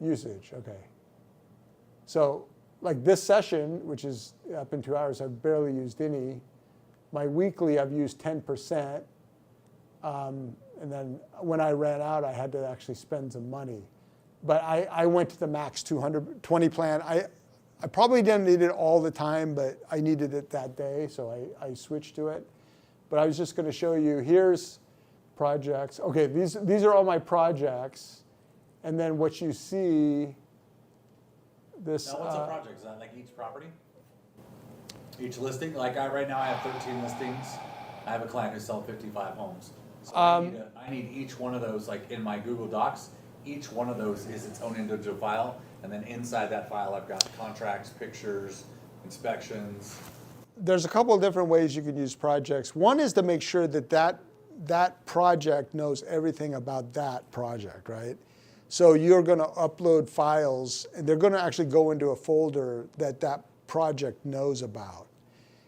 usage. Okay. So like this session, which is up in 2 hours, I've barely used any. My weekly, I've used 10%. And then when I ran out, I had to actually spend some money. But I went to the max 220 plan. I probably didn't need it all the time, but I needed it that day, so I switched to it. But I was just going to show you, here's projects. Okay, these are all my projects. And then what you see, this. Now, what's a project? Is that like each property? Each listing? Like right now I have 13 listings. I have a client who sells 55 homes. So I need each one of those, like in my Google Docs, each one of those is its own individual file. And then inside that file, I've got contracts, pictures, inspections. There's a couple of different ways you can use projects. One is to make sure that project knows everything about that project, right? So you're going to upload files, and they're going to actually go into a folder that project knows about.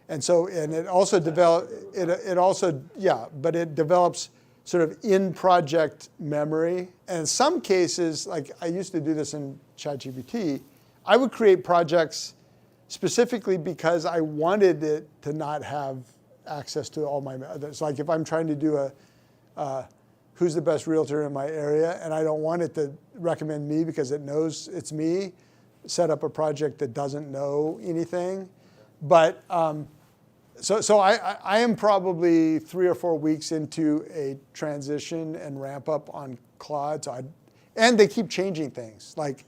And so, and it also but it develops sort of in-project memory. And in some cases, like I used to do this in ChatGPT, I would create projects specifically because I wanted it to not have access to all my others. Like if I'm trying to do who's the best realtor in my area, and I don't want it to recommend me because it knows it's me, set up a project that doesn't know anything. But so I am probably 3 or 4 weeks into a transition and ramp up on Claude. And they keep changing things. Like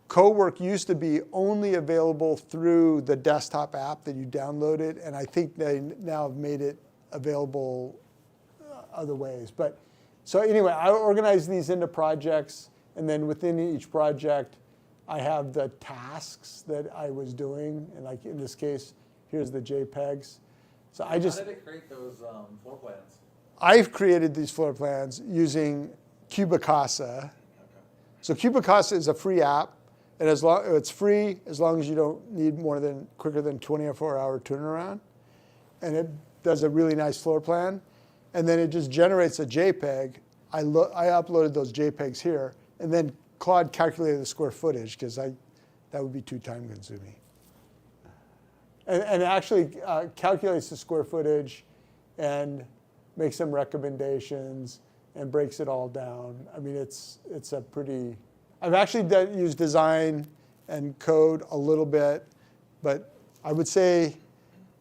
CoWork used to be only available through the desktop app that you downloaded, and I think they now have made it available other ways. But so anyway, I organize these into projects, and then within each project, I have the tasks that I was doing, and like in this case, here's the JPEGs. So How did it create those floor plans? I've created these floor plans using Cubicasa. So Cubicasa is a free app, and it's free as long as you don't need quicker than 24-hour turnaround, and it does a really nice floor plan, and then it just generates a JPEG. I uploaded those JPEGs here, and then Claude calculated the square footage because that would be too time consuming. And actually calculates the square footage and makes some recommendations and breaks it all down. I mean, it's a pretty, I've actually used design and code a little bit, but I would say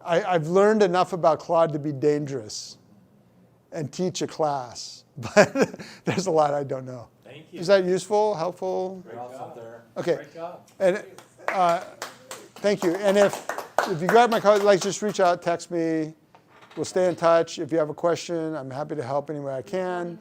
I've learned enough about Claude to be dangerous and teach a class, but there's a lot I don't know. Thank you. Is that useful, helpful? Great job there. Okay. Great job. And thank you. And if you grab my card, like, just reach out, text me. We'll stay in touch. If you have a question, I'm happy to help any way I can.